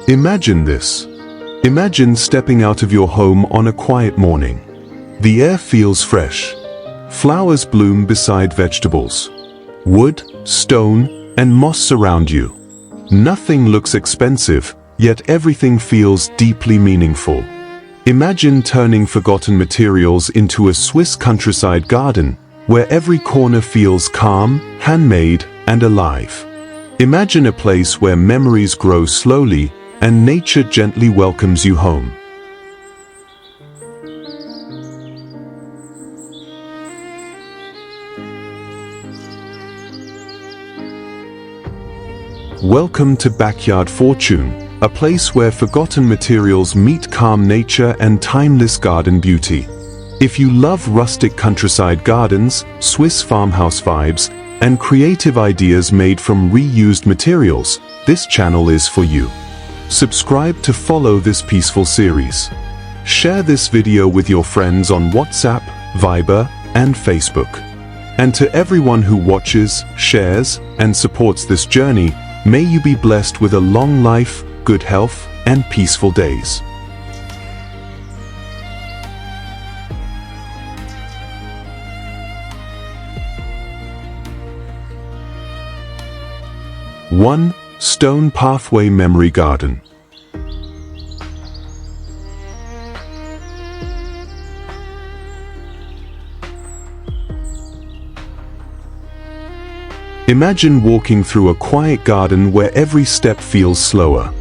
Imagine this. Imagine stepping out of your home on a quiet morning. The air feels fresh. Flowers bloom beside vegetables. Wood, stone, and moss surround you. Nothing looks expensive, yet everything feels deeply meaningful. Imagine turning forgotten materials into a Swiss countryside garden, where every corner feels calm, handmade, and alive. Imagine a place where memories grow slowly, and nature gently welcomes you home. Welcome to Backyard Fortune, a place where forgotten materials meet calm nature and timeless garden beauty. If you love rustic countryside gardens, Swiss farmhouse vibes, and creative ideas made from reused materials, this channel is for you. Subscribe to follow this peaceful series. Share this video with your friends on WhatsApp, Viber, and Facebook. And to everyone who watches, shares, and supports this journey, may you be blessed with a long life, good health, and peaceful days. One Stone Pathway Memory Garden. Imagine walking through a quiet garden where every step feels slower.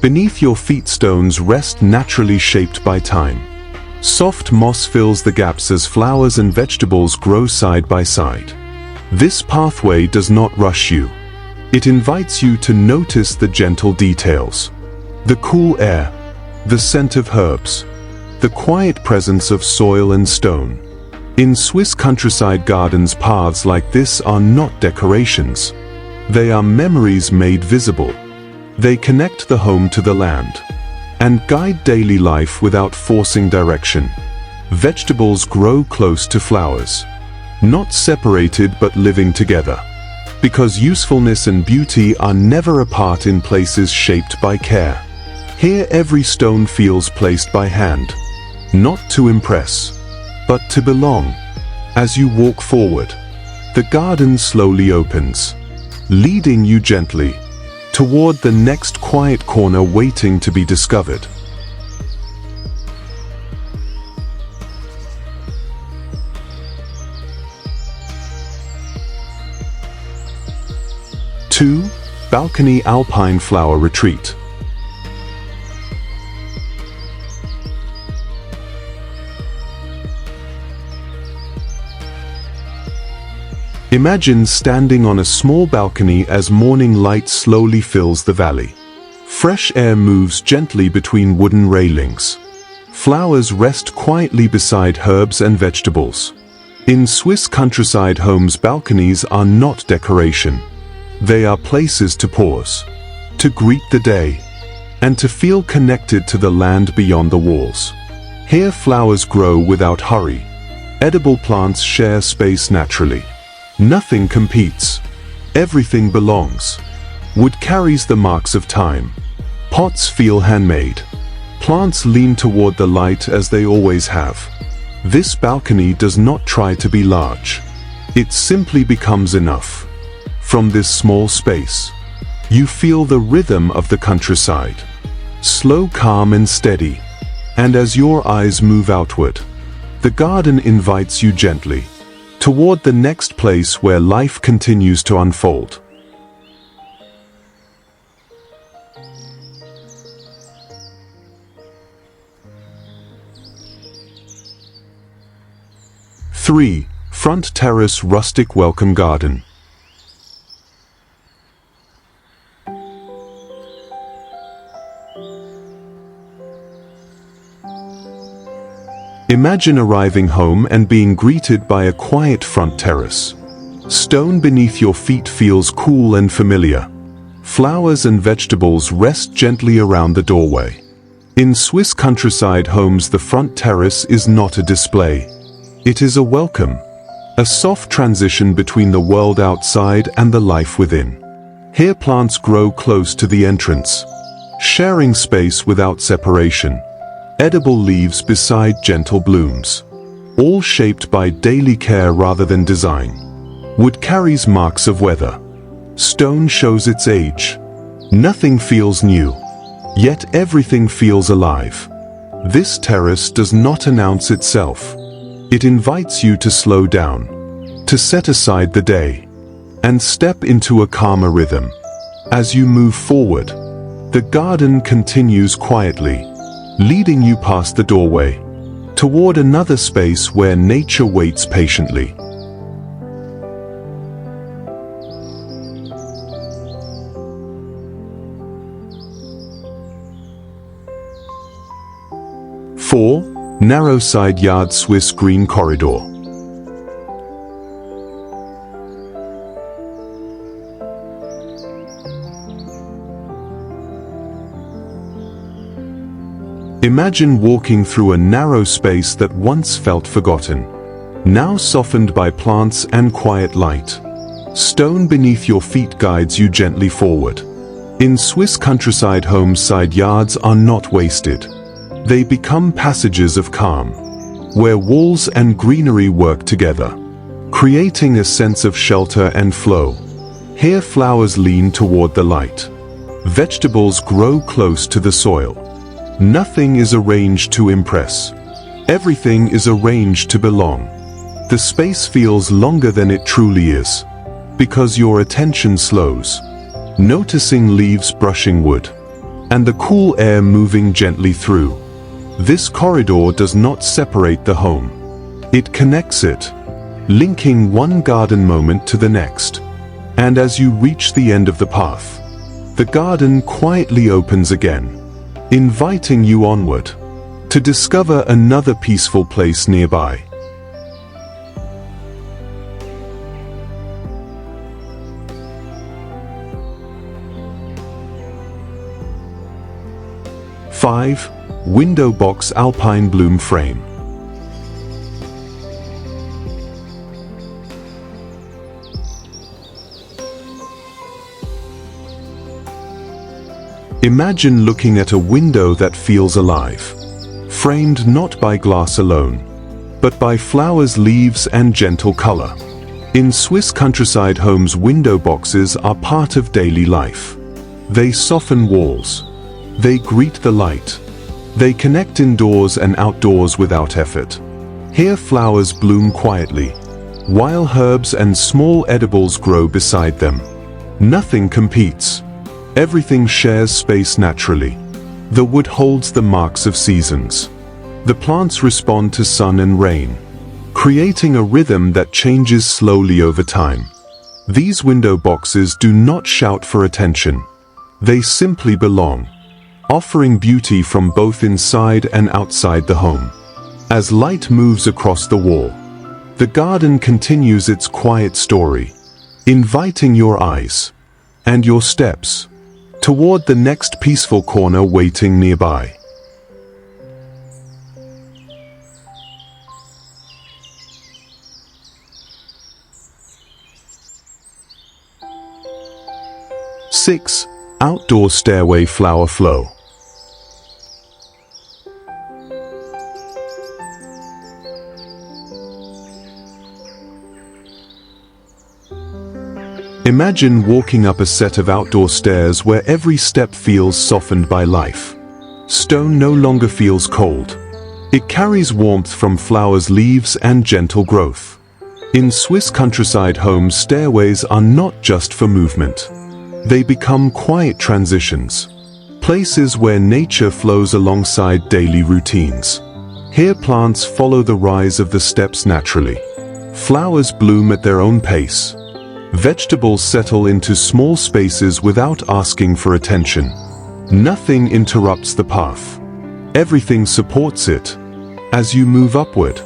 Beneath your feet, stones rest naturally, shaped by time. Soft moss fills the gaps as flowers and vegetables grow side by side. This pathway does not rush you. It invites you to notice the gentle details. The cool air, the scent of herbs, the quiet presence of soil and stone. In Swiss countryside gardens, paths like this are not decorations. They are memories made visible. They connect the home to the land and guide daily life without forcing direction. Vegetables grow close to flowers, not separated but living together. Because usefulness and beauty are never apart in places shaped by care. Here every stone feels placed by hand, not to impress, but to belong. As you walk forward, the garden slowly opens, leading you gently toward the next quiet corner waiting to be discovered. Two Balcony Alpine Flower Retreat. Imagine standing on a small balcony as morning light slowly fills the valley. Fresh air moves gently between wooden railings. Flowers rest quietly beside herbs and vegetables. In Swiss countryside homes, balconies are not decoration. They are places to pause, to greet the day, and to feel connected to the land beyond the walls. Here flowers grow without hurry. Edible plants share space naturally. Nothing competes. Everything belongs. Wood carries the marks of time. Pots feel handmade. Plants lean toward the light as they always have. This balcony does not try to be large. It simply becomes enough. From this small space, you feel the rhythm of the countryside. Slow, calm, and steady. And as your eyes move outward, the garden invites you gently toward the next place where life continues to unfold. Three Front Terrace Rustic Welcome Garden. Imagine arriving home and being greeted by a quiet front terrace. Stone beneath your feet feels cool and familiar. Flowers and vegetables rest gently around the doorway. In Swiss countryside homes, the front terrace is not a display. It is a welcome, a soft transition between the world outside and the life within. Here plants grow close to the entrance, sharing space without separation. Edible leaves beside gentle blooms, all shaped by daily care rather than design. Wood carries marks of weather. Stone shows its age. Nothing feels new, yet everything feels alive. This terrace does not announce itself. It invites you to slow down, to set aside the day, and step into a calmer rhythm. As you move forward, the garden continues quietly, leading you past the doorway, toward another space where nature waits patiently. Four, narrow Sideyard Swiss green corridor. Imagine walking through a narrow space that once felt forgotten, now softened by plants and quiet light. Stone beneath your feet guides you gently forward. In Swiss countryside homes, side yards are not wasted. They become passages of calm, where walls and greenery work together, creating a sense of shelter and flow. Here flowers lean toward the light. Vegetables grow close to the soil. Nothing is arranged to impress. Everything is arranged to belong. The space feels longer than it truly is, because your attention slows, noticing leaves brushing wood, and the cool air moving gently through. This corridor does not separate the home. It connects it, linking one garden moment to the next. And as you reach the end of the path, the garden quietly opens again, inviting you onward, to discover another peaceful place nearby. Five, window box alpine bloom frame. Imagine looking at a window that feels alive, framed not by glass alone, but by flowers, leaves, and gentle color. In Swiss countryside homes, window boxes are part of daily life. They soften walls. They greet the light. They connect indoors and outdoors without effort. Here flowers bloom quietly, while herbs and small edibles grow beside them. Nothing competes. Everything shares space naturally. The wood holds the marks of seasons. The plants respond to sun and rain, creating a rhythm that changes slowly over time. These window boxes do not shout for attention. They simply belong, offering beauty from both inside and outside the home. As light moves across the wall, the garden continues its quiet story, inviting your eyes and your steps toward the next peaceful corner waiting nearby. Six, outdoor stairway flower flow. Imagine walking up a set of outdoor stairs where every step feels softened by life. Stone no longer feels cold. It carries warmth from flowers, leaves, and gentle growth. In Swiss countryside homes, stairways are not just for movement. They become quiet transitions, places where nature flows alongside daily routines. Here plants follow the rise of the steps naturally. Flowers bloom at their own pace. Vegetables settle into small spaces without asking for attention. Nothing interrupts the path. Everything supports it. As you move upward,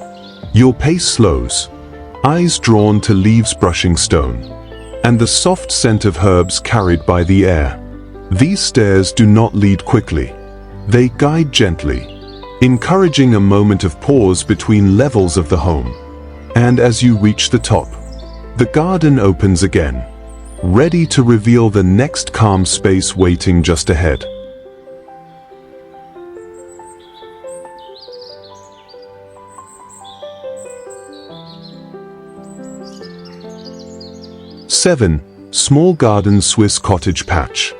your pace slows, eyes drawn to leaves brushing stone, and the soft scent of herbs carried by the air. These stairs do not lead quickly. They guide gently, encouraging a moment of pause between levels of the home. And as you reach the top, the garden opens again, ready to reveal the next calm space waiting just ahead. 7. Small garden Swiss cottage patch.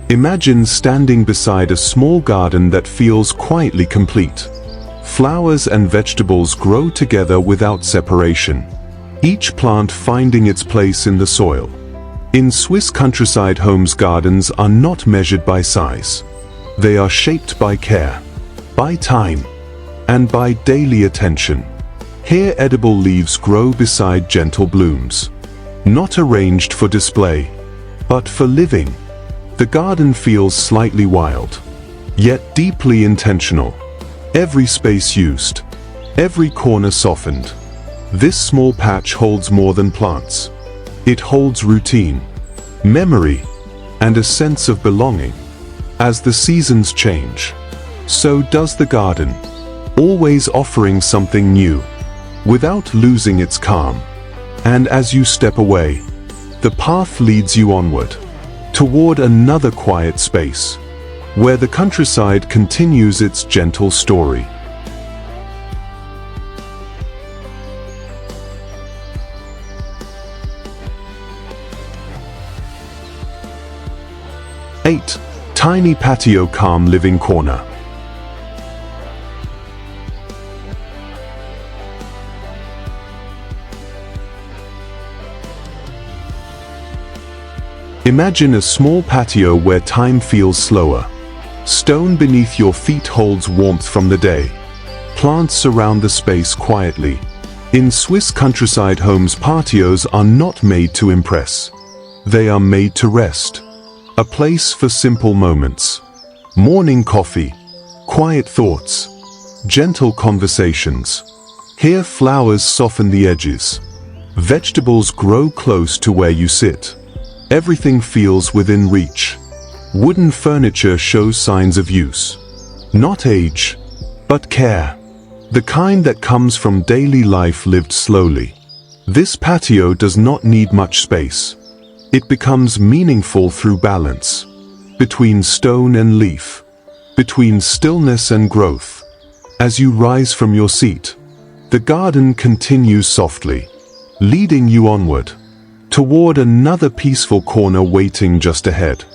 Imagine standing beside a small garden that feels quietly complete. Flowers and vegetables grow together without separation, each plant finding its place in the soil. In Swiss countryside homes, gardens are not measured by size. They are shaped by care, by time, and by daily attention. Here edible leaves grow beside gentle blooms, not arranged for display, but for living. The garden feels slightly wild, yet deeply intentional. Every space used, every corner softened. This small patch holds more than plants. It holds routine, memory, and a sense of belonging. As the seasons change, so does the garden, always offering something new, without losing its calm. And as you step away, the path leads you onward, toward another quiet space, where the countryside continues its gentle story. Eight. Tiny patio, calm living corner. Imagine a small patio where time feels slower. Stone beneath your feet holds warmth from the day. Plants surround the space quietly. In Swiss countryside homes, patios are not made to impress. They are made to rest. A place for simple moments. Morning coffee, quiet thoughts, gentle conversations. Here flowers soften the edges. Vegetables grow close to where you sit. Everything feels within reach. Wooden furniture shows signs of use. Not age, but care. The kind that comes from daily life lived slowly. This patio does not need much space. It becomes meaningful through balance. Between stone and leaf. Between stillness and growth. As you rise from your seat, the garden continues softly, leading you onward, toward another peaceful corner waiting just ahead.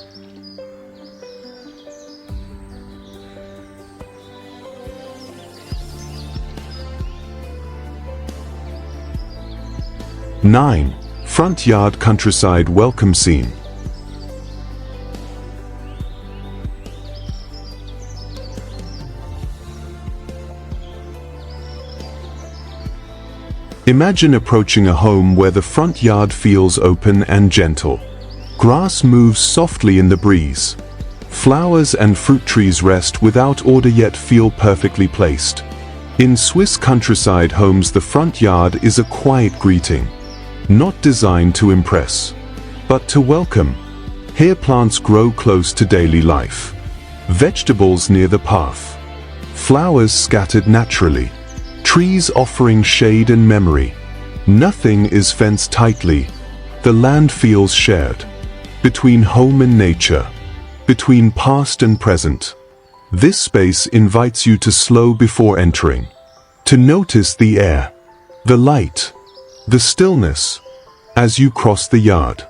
Nine. Front yard countryside welcome scene. Imagine approaching a home where the front yard feels open and gentle. Grass moves softly in the breeze. Flowers and fruit trees rest without order yet feel perfectly placed. In Swiss countryside homes, the front yard is a quiet greeting, not designed to impress, but to welcome. Here plants grow close to daily life. Vegetables near the path. Flowers scattered naturally. Trees offering shade and memory. Nothing is fenced tightly. The land feels shared. Between home and nature. Between past and present. This space invites you to slow before entering. To notice the air, the light, the stillness. As you cross the yard,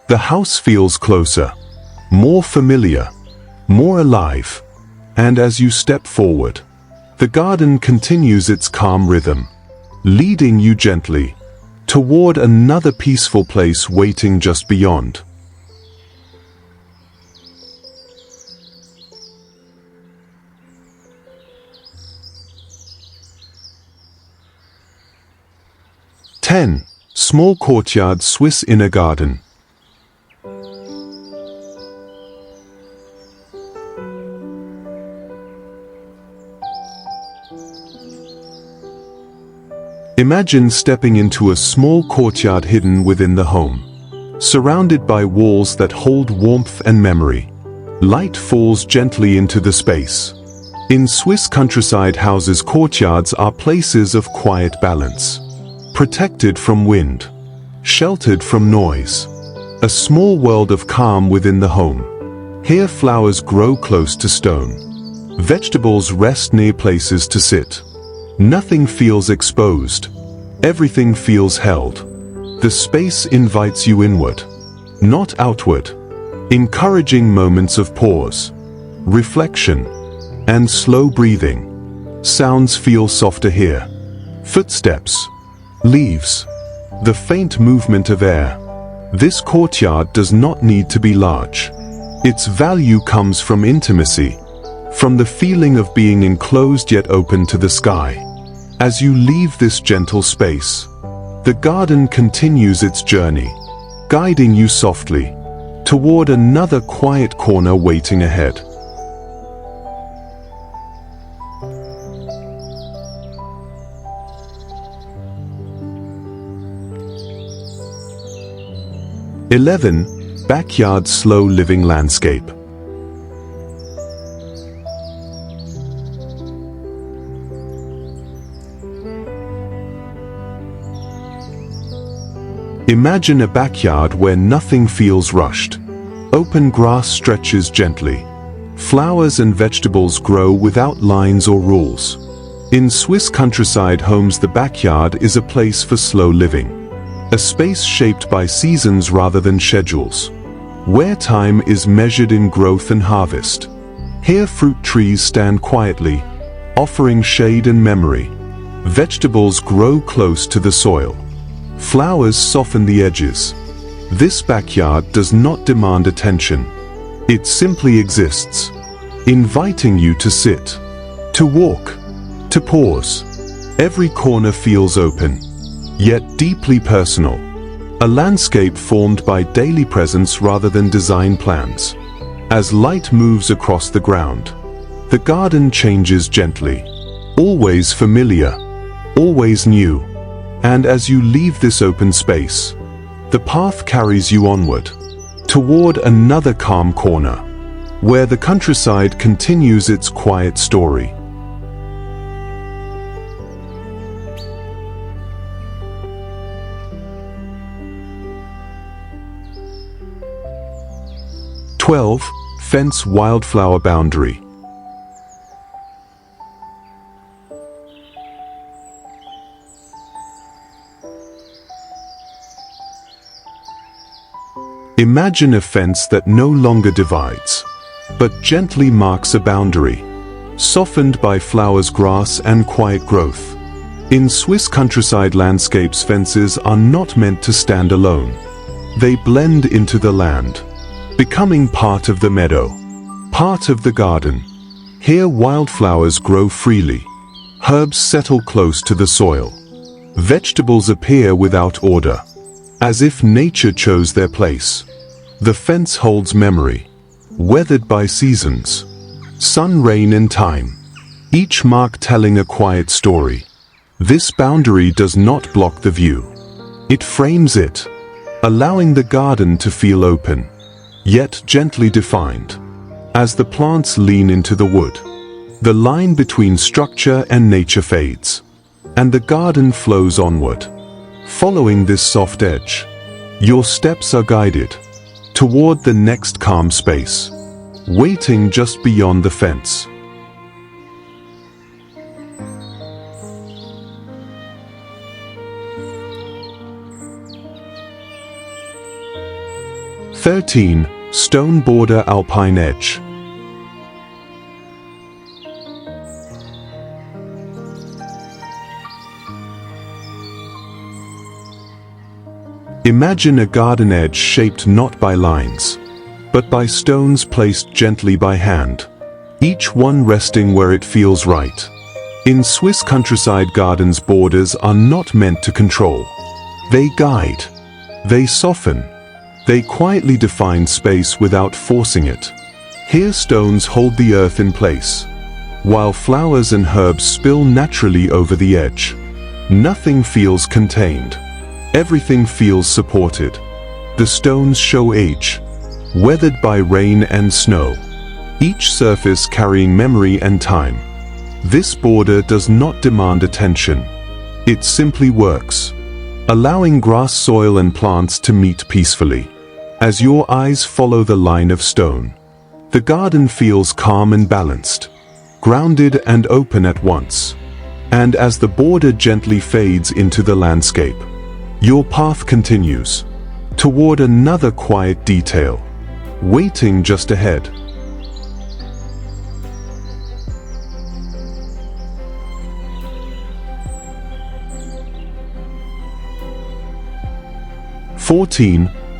the house feels closer, more familiar, more alive. And as you step forward, the garden continues its calm rhythm, leading you gently toward another peaceful place waiting just beyond. Ten. Small courtyard Swiss inner garden. Imagine stepping into a small courtyard hidden within the home, surrounded by walls that hold warmth and memory. Light falls gently into the space. In Swiss countryside houses, courtyards are places of quiet balance, protected from wind, sheltered from noise. A small world of calm within the home. Here flowers grow close to stone. Vegetables rest near places to sit. Nothing feels exposed. Everything feels held. The space invites you inward, not outward, encouraging moments of pause, reflection, and slow breathing. Sounds feel softer here. Footsteps, leaves, the faint movement of air. This courtyard does not need to be large. Its value comes from intimacy, from the feeling of being enclosed yet open to the sky. As you leave this gentle space, the garden continues its journey, guiding you softly toward another quiet corner waiting ahead. (11) Backyard slow living landscape. Imagine a backyard where nothing feels rushed. Open grass stretches gently. Flowers and vegetables grow without lines or rules. In Swiss countryside homes, the backyard is a place for slow living. A space shaped by seasons rather than schedules, where time is measured in growth and harvest. Here fruit trees stand quietly, offering shade and memory. Vegetables grow close to the soil. Flowers soften the edges. This backyard does not demand attention. It simply exists, inviting you to sit, to walk, to pause. Every corner feels open, yet deeply personal. A landscape formed by daily presence rather than design plans. As light moves across the ground, the garden changes gently, always familiar, always new. And as you leave this open space, the path carries you onward, toward another calm corner, where the countryside continues its quiet story. (12) Fence wildflower boundary. Imagine a fence that no longer divides, but gently marks a boundary, softened by flowers, grass, and quiet growth. In Swiss countryside landscapes, fences are not meant to stand alone. They blend into the land, becoming part of the meadow, part of the garden. Here wildflowers grow freely. Herbs settle close to the soil. Vegetables appear without order, as if nature chose their place. The fence holds memory, weathered by seasons, sun, rain, and time, each mark telling a quiet story. This boundary does not block the view. It frames it, allowing the garden to feel open, yet gently defined. As the plants lean into the wood, the line between structure and nature fades, and the garden flows onward. Following this soft edge, your steps are guided toward the next calm space, waiting just beyond the fence. (13) Stone border alpine edge. Imagine a garden edge shaped not by lines, but by stones placed gently by hand, each one resting where it feels right. In Swiss countryside gardens, borders are not meant to control. They guide, they soften, they quietly define space without forcing it. Here stones hold the earth in place, while flowers and herbs spill naturally over the edge. Nothing feels contained. Everything feels supported. The stones show age, weathered by rain and snow, each surface carrying memory and time. This border does not demand attention. It simply works, allowing grass, soil, and plants to meet peacefully. As your eyes follow the line of stone, The garden feels calm and balanced, grounded and open at once. And as the border gently fades into the landscape, your path continues toward another quiet detail, waiting just ahead.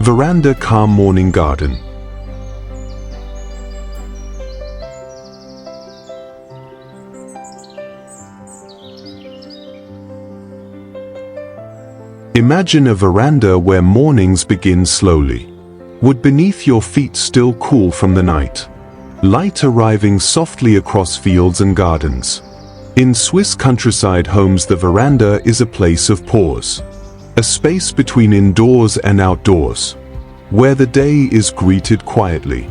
Veranda, calm morning garden. Imagine a veranda where mornings begin slowly. Wood beneath your feet still cool from the night. Light arriving softly across fields and gardens. In Swiss countryside homes, the veranda is a place of pause. A space between indoors and outdoors, where the day is greeted quietly.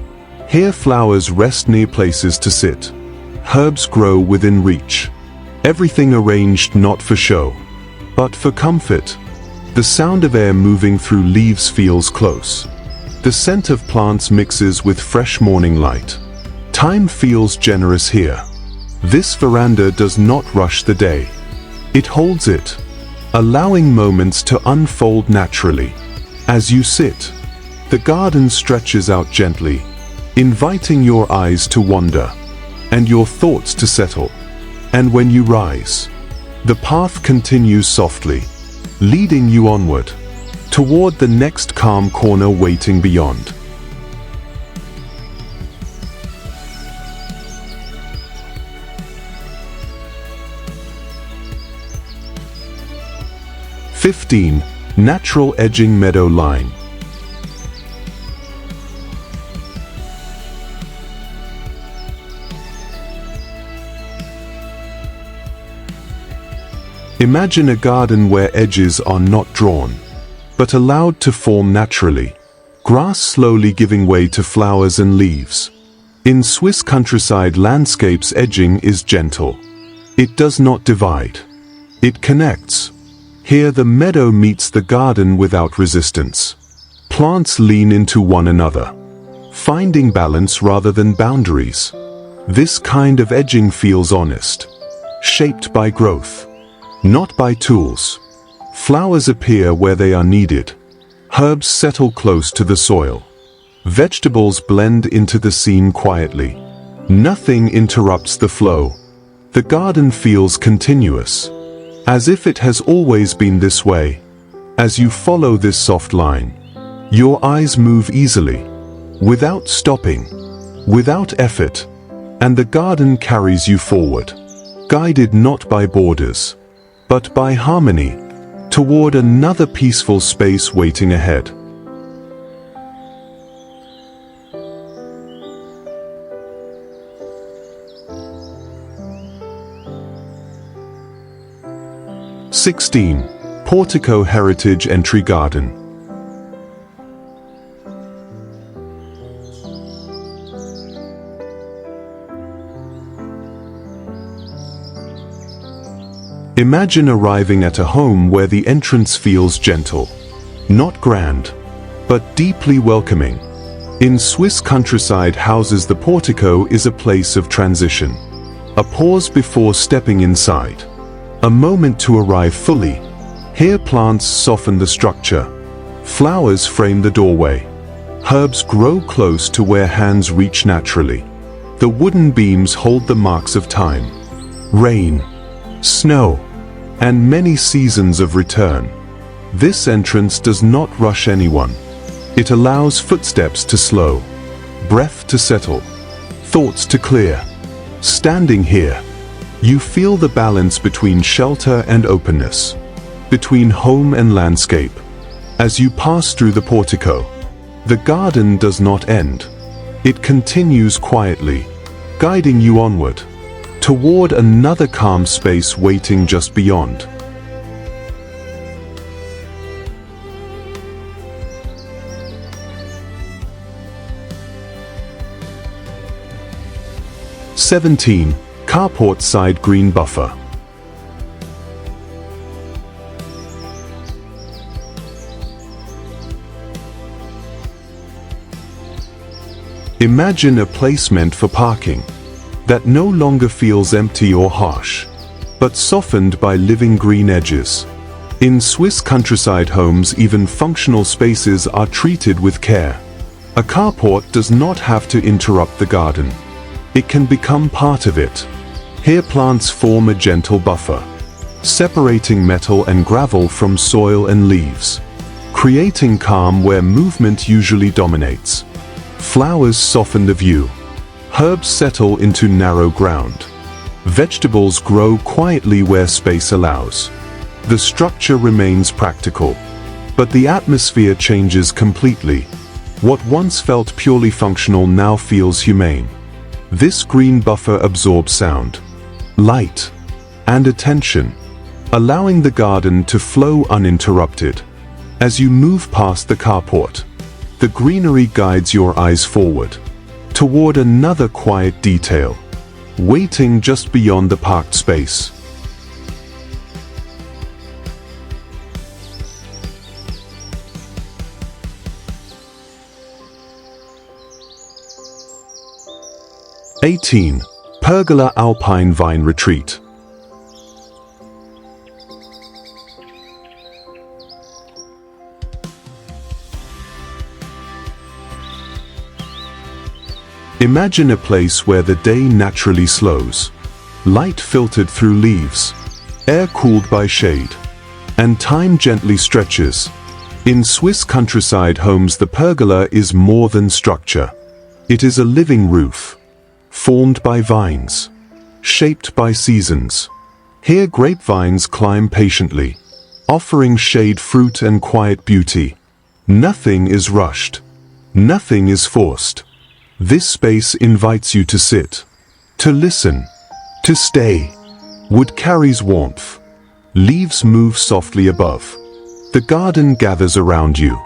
Here flowers rest near places to sit. Herbs grow within reach. Everything arranged not for show, but for comfort. The sound of air moving through leaves feels close. The scent of plants mixes with fresh morning light. Time feels generous here. This veranda does not rush the day. It holds it, allowing moments to unfold naturally. As you sit, the garden stretches out gently, inviting your eyes to wander, and your thoughts to settle. And when you rise, the path continues softly, leading you onward, toward the next calm corner waiting beyond. Natural edging meadow line. Imagine a garden where edges are not drawn, but allowed to form naturally. Grass slowly giving way to flowers and leaves. In Swiss countryside landscapes, edging is gentle. It does not divide. It connects. Here the meadow meets the garden without resistance. Plants lean into one another, finding balance rather than boundaries. This kind of edging feels honest, shaped by growth, not by tools. Flowers appear where they are needed. Herbs settle close to the soil. Vegetables blend into the scene quietly. Nothing interrupts the flow. The garden feels continuous, as if it has always been this way. As you follow this soft line, your eyes move easily, without stopping, without effort, and the garden carries you forward, guided not by borders, but by harmony, toward another peaceful space waiting ahead. Portico Heritage Entry Garden. Imagine arriving at a home where the entrance feels gentle, not grand, but deeply welcoming. In Swiss countryside houses, the portico is a place of transition, a pause before stepping inside, a moment to arrive fully. Here plants soften the structure, flowers frame the doorway, herbs grow close to where hands reach naturally. The wooden beams hold the marks of time, rain, snow, and many seasons of return. This entrance does not rush anyone. It allows footsteps to slow, breath to settle, thoughts to clear. Standing here, you feel the balance between shelter and openness, between home and landscape. As you pass through the portico, the garden does not end. It continues quietly, guiding you onward, toward another calm space waiting just beyond. Carport side green buffer. Imagine a place meant for parking, that no longer feels empty or harsh, but softened by living green edges. In Swiss countryside homes, even functional spaces are treated with care. A carport does not have to interrupt the garden. It can become part of it. Here plants form a gentle buffer, separating metal and gravel from soil and leaves, creating calm where movement usually dominates. Flowers soften the view. Herbs settle into narrow ground. Vegetables grow quietly where space allows. The structure remains practical, but the atmosphere changes completely. What once felt purely functional now feels humane. This green buffer absorbs sound, light, and attention, allowing the garden to flow uninterrupted. As you move past the carport, the greenery guides your eyes forward, toward another quiet detail, waiting just beyond the parked space. (18) Pergola Alpine Vine Retreat. Imagine a place where the day naturally slows, light filtered through leaves, air cooled by shade, and time gently stretches. In Swiss countryside homes, the pergola is more than structure. It is a living roof, formed by vines, shaped by seasons. Here grapevines climb patiently, offering shade, fruit, and quiet beauty. Nothing is rushed. Nothing is forced. This space invites you to sit, to listen, to stay. Wood carries warmth. Leaves move softly above. The garden gathers around you.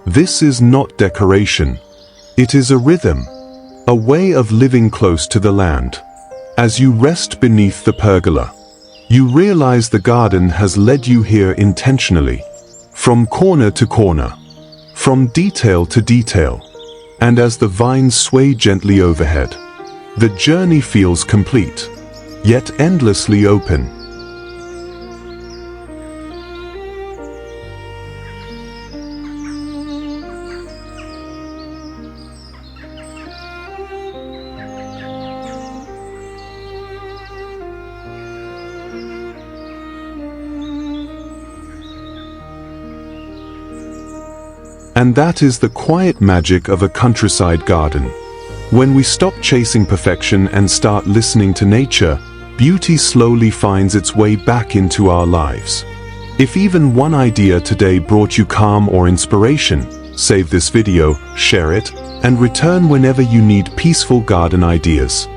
This is not decoration. It is a rhythm, a way of living close to the land. As you rest beneath the pergola, you realize the garden has led you here intentionally, from corner to corner, from detail to detail. And as the vines sway gently overhead, the journey feels complete, yet endlessly open. And that is the quiet magic of a countryside garden. When we stop chasing perfection and start listening to nature, beauty slowly finds its way back into our lives. If even one idea today brought you calm or inspiration, save this video, share it, and return whenever you need peaceful garden ideas.